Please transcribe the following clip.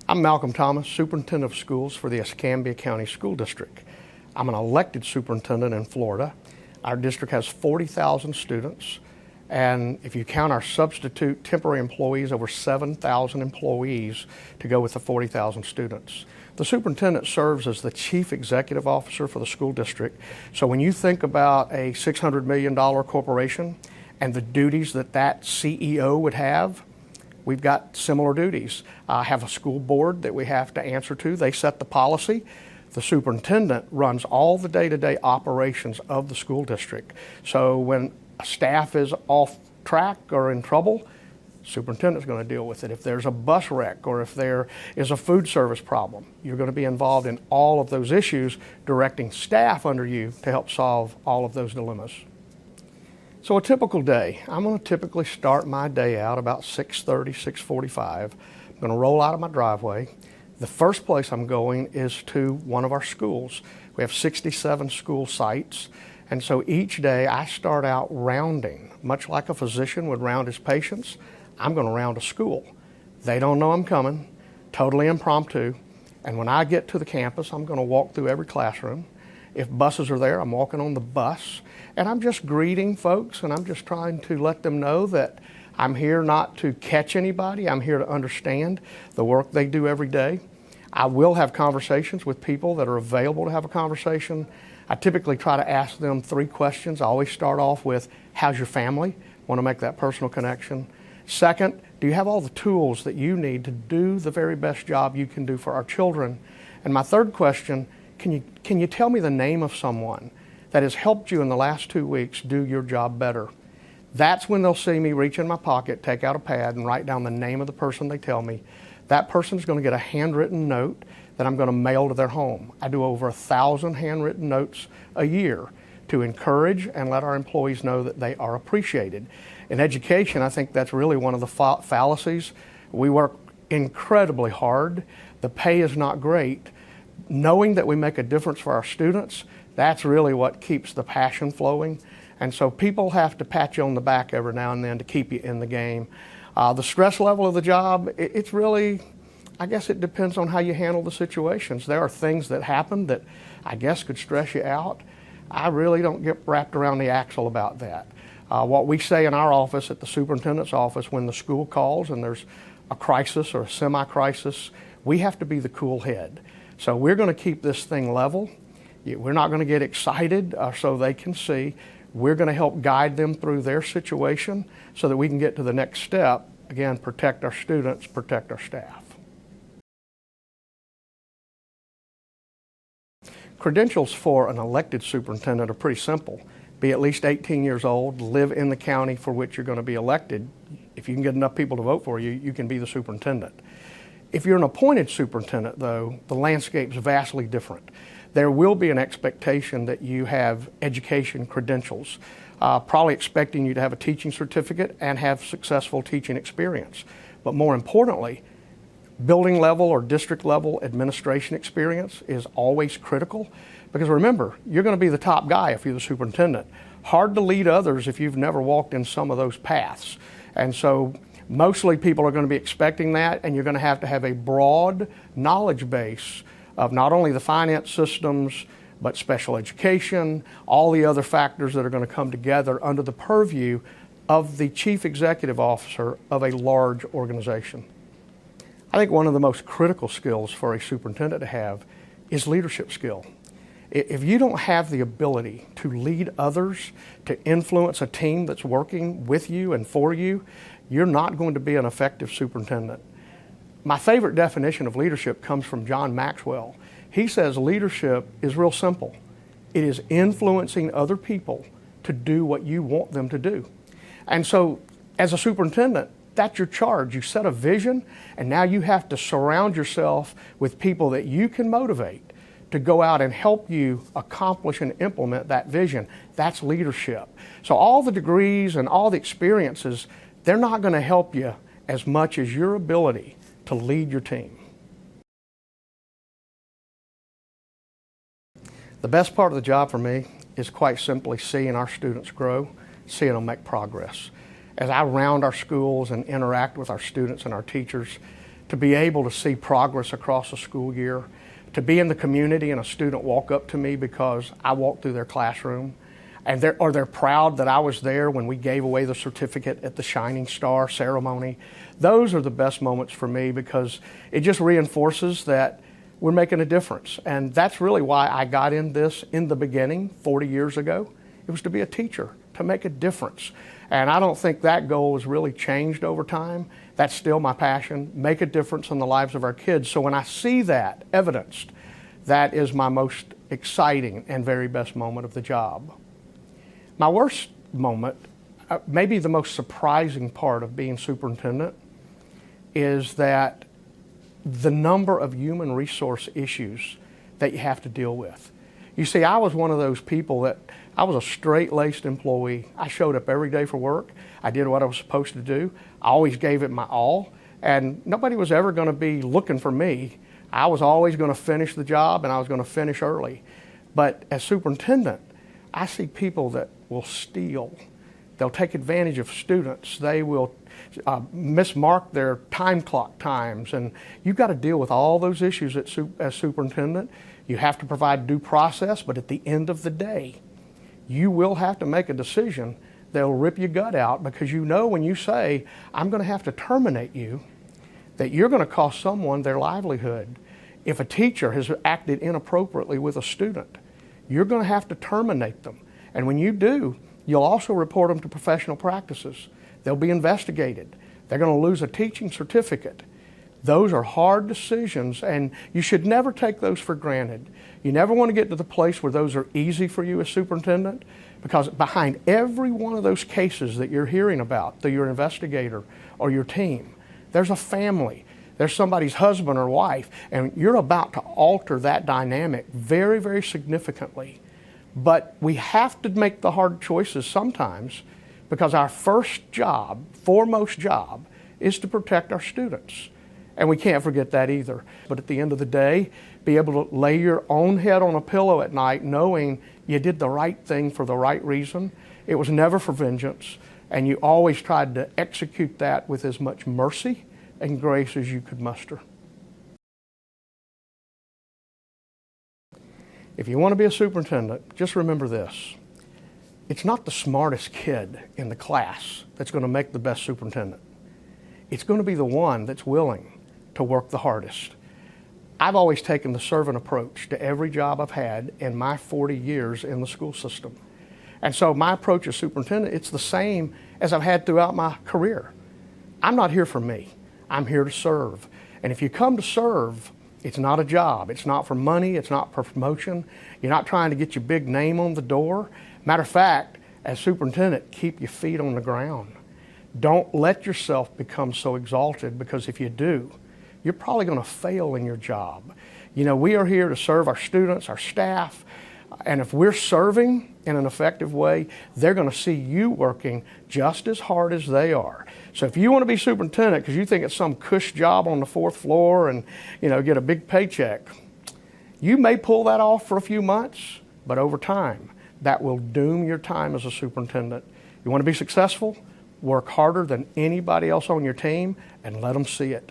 I'm Malcolm Thomas, Superintendent of Schools for the Escambia County School District. I'm an elected superintendent in Florida. Our district has 40,000 students, and if you count our substitute temporary employees, over 7,000 employees to go with the 40,000 students. The superintendent serves as the chief executive officer for the school district. So when you think about a $600 million corporation and the duties that CEO would have, we've got similar duties. I have a school board that we have to answer to. They set the policy. The superintendent runs all the day-to-day operations of the school district. So when a staff is off track or in trouble, superintendent's going to deal with it. If there's a bus wreck or if there is a food service problem, you're going to be involved in all of those issues, directing staff under you to help solve all of those dilemmas. So a typical day, I'm going to typically start my day out about 6:30, 6:45. I'm going to roll out of my driveway. The first place I'm going is to one of our schools. We have 67 school sites, and so each day I start out rounding, much like a physician would round his patients. I'm going to round a school. They don't know I'm coming, totally impromptu, and when I get to the campus, I'm going to walk through every classroom. If buses are there, I'm walking on the bus, and I'm just greeting folks, and I'm just trying to let them know that I'm here not to catch anybody. I'm here to understand the work they do every day. I will have conversations with people that are available to have a conversation. I typically try to ask them 3 questions. I always start off with, how's your family? Want to make that personal connection. Second, do you have all the tools that you need to do the very best job you can do for our children? And my third question, can you tell me the name of someone that has helped you in the last 2 weeks do your job better? That's when they'll see me reach in my pocket, take out a pad, and write down the name of the person they tell me. That person's going to get a handwritten note that I'm going to mail to their home. I do over 1,000 handwritten notes a year to encourage and let our employees know that they are appreciated. In education, I think that's really one of the fallacies. We work incredibly hard. The pay is not great. Knowing that we make a difference for our students, that's really what keeps the passion flowing. And so people have to pat you on the back every now and then to keep you in the game. The stress level of the job, it's really, I guess it depends on how you handle the situations. There are things that happen that I guess could stress you out. I really don't get wrapped around the axle about that. What we say in our office, at the superintendent's office, when the school calls and there's a crisis or a semi-crisis, we have to be the cool head. So we're going to keep this thing level. We're not going to get excited so they can see. We're going to help guide them through their situation so that we can get to the next step. Again, protect our students, protect our staff. Credentials for an elected superintendent are pretty simple. Be at least 18 years old, live in the county for which you're going to be elected. If you can get enough people to vote for you, you can be the superintendent. If you're an appointed superintendent, though, the landscape's vastly different. There will be an expectation that you have education credentials, probably expecting you to have a teaching certificate and have successful teaching experience. But more importantly, building level or district level administration experience is always critical, because remember, you're going to be the top guy if you're the superintendent. Hard to lead others if you've never walked in some of those paths. And so mostly people are going to be expecting that, and you're going to have a broad knowledge base of not only the finance systems, but special education, all the other factors that are going to come together under the purview of the chief executive officer of a large organization. I think one of the most critical skills for a superintendent to have is leadership skill. If you don't have the ability to lead others, to influence a team that's working with you and for you, you're not going to be an effective superintendent. My favorite definition of leadership comes from John Maxwell. He says leadership is real simple. It is influencing other people to do what you want them to do. And so as a superintendent, that's your charge. You set a vision, and now you have to surround yourself with people that you can motivate to go out and help you accomplish and implement that vision. That's leadership. So all the degrees and all the experiences, they're not going to help you as much as your ability to lead your team. The best part of the job for me is quite simply seeing our students grow, seeing them make progress. As I round our schools and interact with our students and our teachers, to be able to see progress across a school year, to be in the community and a student walk up to me because I walked through their classroom, and they're proud that I was there when we gave away the certificate at the Shining Star ceremony. Those are the best moments for me because it just reinforces that we're making a difference. And that's really why I got in this in the beginning 40 years ago. It was to be a teacher, to make a difference. And I don't think that goal has really changed over time. That's still my passion, make a difference in the lives of our kids. So when I see that evidenced, that is my most exciting and very best moment of the job. My worst moment, maybe the most surprising part of being superintendent, is that the number of human resource issues that you have to deal with. You see, I was one of those people that I was a straight-laced employee. I showed up every day for work. I did what I was supposed to do. I always gave it my all, and nobody was ever going to be looking for me. I was always going to finish the job, and I was going to finish early. But as superintendent, I see people that will steal. They'll take advantage of students. They will mismark their time clock times, and you've got to deal with all those issues as superintendent. You have to provide due process, but at the end of the day, you will have to make a decision that'll rip your gut out, because you know when you say, I'm going to have to terminate you, that you're going to cost someone their livelihood. If a teacher has acted inappropriately with a student, you're going to have to terminate them. And when you do, you'll also report them to professional practices. They'll be investigated. They're going to lose a teaching certificate. Those are hard decisions, and you should never take those for granted. You never want to get to the place where those are easy for you as superintendent, because behind every one of those cases that you're hearing about through your investigator or your team, there's a family. There's somebody's husband or wife, and you're about to alter that dynamic very, very significantly. But we have to make the hard choices sometimes, because our first job, foremost job, is to protect our students. And we can't forget that either. But at the end of the day, be able to lay your own head on a pillow at night knowing you did the right thing for the right reason. It was never for vengeance, and you always tried to execute that with as much mercy and grace as you could muster. If you want to be a superintendent, just remember this. It's not the smartest kid in the class that's going to make the best superintendent. It's going to be the one that's willing to work the hardest. I've always taken the servant approach to every job I've had in my 40 years in the school system. And so my approach as superintendent, it's the same as I've had throughout my career. I'm not here for me. I'm here to serve. And if you come to serve, it's not a job. It's not for money. It's not for promotion. You're not trying to get your big name on the door. Matter of fact, as superintendent, keep your feet on the ground. Don't let yourself become so exalted, because if you do, you're probably going to fail in your job. You know, we are here to serve our students, our staff, and if we're serving in an effective way, they're going to see you working just as hard as they are. So if you want to be superintendent because you think it's some cush job on the 4th floor and, you know, get a big paycheck, you may pull that off for a few months, but over time, that will doom your time as a superintendent. You want to be successful? Work harder than anybody else on your team and let them see it.